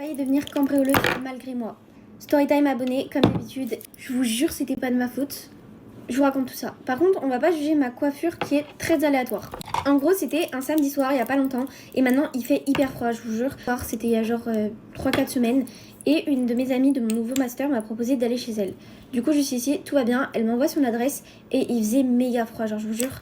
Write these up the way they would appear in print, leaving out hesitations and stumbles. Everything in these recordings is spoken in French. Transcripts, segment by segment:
Failli devenir cambrioleuse malgré moi. Storytime abonné, comme d'habitude. Je vous jure, c'était pas de ma faute. Je vous raconte tout ça. Par contre, on va pas juger ma coiffure qui est très aléatoire. En gros, c'était un samedi soir, il y a pas longtemps. Et maintenant, il fait hyper froid, je vous jure. C'était il y a genre 3-4 semaines. Et une de mes amies de mon nouveau master m'a proposé d'aller chez elle. Du coup, je suis ici, tout va bien. Elle m'envoie son adresse et il faisait méga froid. Genre, je vous jure,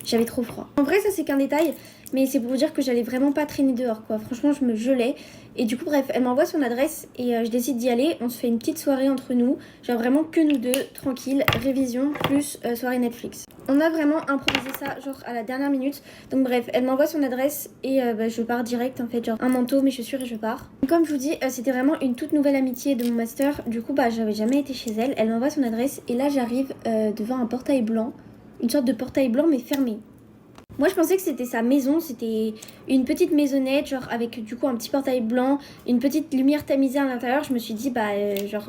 j'avais trop froid. En vrai, ça c'est qu'un détail. Mais c'est pour vous dire que j'allais vraiment pas traîner dehors, quoi. Franchement, je me gelais. Et du coup, bref, elle m'envoie son adresse et je décide d'y aller. On se fait une petite soirée entre nous. Genre vraiment que nous deux, tranquille. Révision plus soirée Netflix. On a vraiment improvisé ça, genre à la dernière minute. Donc bref, elle m'envoie son adresse et je pars direct, en fait. Genre un manteau, mes chaussures et je pars. Comme je vous dis, c'était vraiment une toute nouvelle amitié de mon master. Du coup, j'avais jamais été chez elle. Elle m'envoie son adresse et là, j'arrive devant un portail blanc. Une sorte de portail blanc mais fermé. Moi je pensais que c'était sa maison, c'était une petite maisonnette, genre avec du coup un petit portail blanc, une petite lumière tamisée à l'intérieur. Je me suis dit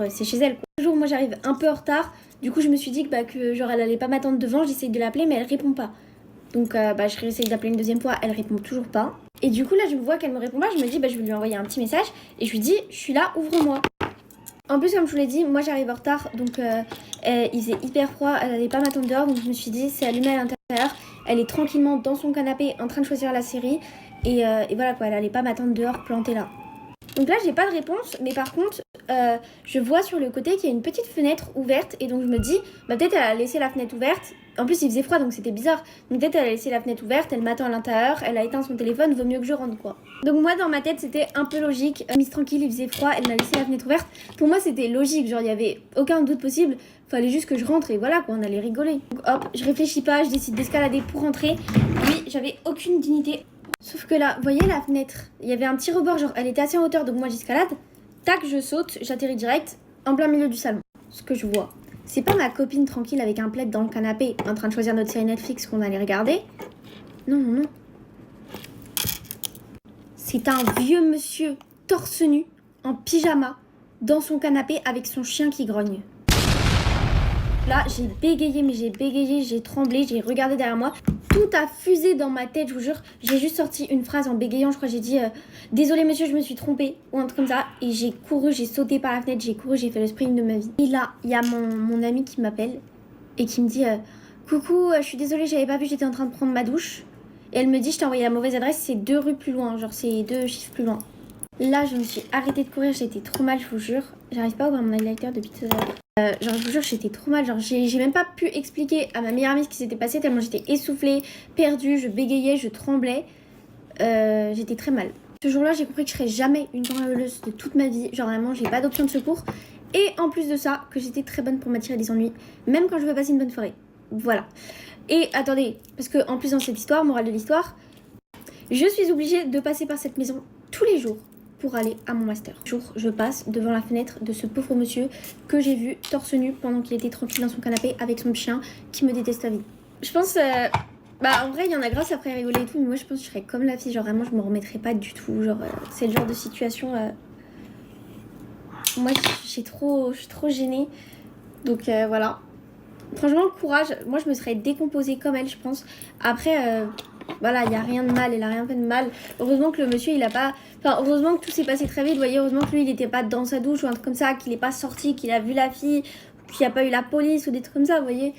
c'est chez elle quoi. Un jour moi j'arrive un peu en retard, du coup je me suis dit que genre elle allait pas m'attendre devant, j'essaye de l'appeler mais elle répond pas. Donc je réessaye d'appeler une deuxième fois, elle répond toujours pas. Et du coup là je vois qu'elle me répond pas, je me dis je vais lui envoyer un petit message et je lui dis je suis là, ouvre-moi. En plus, comme je vous l'ai dit, moi j'arrive en retard, donc il faisait hyper froid, elle allait pas m'attendre dehors, donc je me suis dit c'est allumé à l'intérieur. Elle est tranquillement dans son canapé en train de choisir la série et voilà quoi, elle allait pas m'attendre dehors plantée là. Donc là j'ai pas de réponse, mais par contre je vois sur le côté qu'il y a une petite fenêtre ouverte et donc je me dis peut-être elle a laissé la fenêtre ouverte. En plus il faisait froid donc c'était bizarre, donc peut-être elle a laissé la fenêtre ouverte, elle m'attend à l'intérieur, elle a éteint son téléphone, vaut mieux que je rentre quoi. Donc moi dans ma tête c'était un peu logique, mise tranquille, il faisait froid, elle m'a laissé la fenêtre ouverte. Pour moi c'était logique, genre il y avait aucun doute possible, fallait juste que je rentre et voilà quoi, on allait rigoler. Donc hop, je réfléchis pas, je décide d'escalader pour rentrer. Oui, j'avais aucune dignité. Sauf que là, vous voyez la fenêtre, il y avait un petit rebord, genre elle était assez en hauteur, donc moi j'escalade. Tac, je saute, j'atterris direct en plein milieu du salon. Ce que je vois, c'est pas ma copine tranquille avec un plaid dans le canapé en train de choisir notre série Netflix qu'on allait regarder. Non, non, non. C'est un vieux monsieur torse nu, en pyjama, dans son canapé avec son chien qui grogne. Là, j'ai bégayé, mais j'ai tremblé, j'ai regardé derrière moi. Tout a fusé dans ma tête, je vous jure. J'ai juste sorti une phrase en bégayant, je crois, j'ai dit désolé monsieur, je me suis trompée, ou un truc comme ça. Et j'ai couru, j'ai sauté par la fenêtre, j'ai couru, j'ai fait le sprint de ma vie. Et là, il y a mon ami qui m'appelle et qui me dit coucou, je suis désolée, j'avais pas vu, j'étais en train de prendre ma douche. Et elle me dit je t'ai envoyé la mauvaise adresse, c'est 2 rues plus loin, genre c'est 2 chiffres plus loin. Là, je me suis arrêtée de courir, j'étais trop mal, je vous jure. J'arrive pas à ouvrir mon highlighter depuis tout à l'heure. Genre, je vous jure, j'étais trop mal. Genre, j'ai même pas pu expliquer à ma meilleure amie ce qui s'était passé tellement j'étais essoufflée, perdue, je bégayais, je tremblais. J'étais très mal. Ce jour-là, j'ai compris que je serais jamais une cambrioleuse de toute ma vie. Genre, vraiment, j'ai pas d'option de secours. Et en plus de ça, que j'étais très bonne pour m'attirer des ennuis, même quand je veux passer une bonne soirée. Voilà. Et attendez, parce que en plus dans cette histoire, morale de l'histoire, je suis obligée de passer par cette maison tous les jours pour aller à mon master. Un jour, je passe devant la fenêtre de ce pauvre monsieur que j'ai vu torse nu pendant qu'il était tranquille dans son canapé avec son chien qui me déteste à vie. Je pense, en vrai, il y en a grâce après rigoler et tout, mais moi je pense que je serais comme la fille, genre vraiment je me remettrais pas du tout. Genre, c'est le genre de situation. Moi, je suis trop gênée. Donc voilà. Franchement, courage. Moi, je me serais décomposée comme elle, je pense. Après, voilà, il n'y a rien de mal. Elle a rien fait de mal. Heureusement que le monsieur, il a pas... Enfin, heureusement que tout s'est passé très vite. Vous voyez, heureusement que lui, il n'était pas dans sa douche ou un truc comme ça, qu'il n'est pas sorti, qu'il a vu la fille, qu'il n'y a pas eu la police ou des trucs comme ça, vous voyez.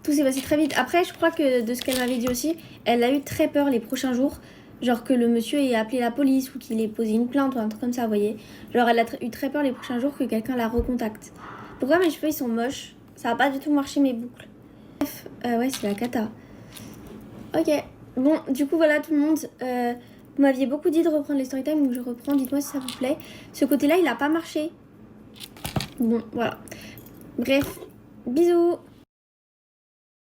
Tout s'est passé très vite. Après, je crois que de ce qu'elle m'avait dit aussi, elle a eu très peur les prochains jours. Genre que le monsieur ait appelé la police ou qu'il ait posé une plainte ou un truc comme ça, vous voyez. Genre, elle a eu très peur les prochains jours que quelqu'un la recontacte. Pourquoi mes cheveux, ils sont moches? Ça va pas du tout marcher mes boucles. Bref, ouais, c'est la cata. Ok. Bon, du coup, voilà tout le monde. Vous m'aviez beaucoup dit de reprendre les storytime, donc je reprends. Dites-moi si ça vous plaît. Ce côté-là, il a pas marché. Bon, voilà. Bref, bisous.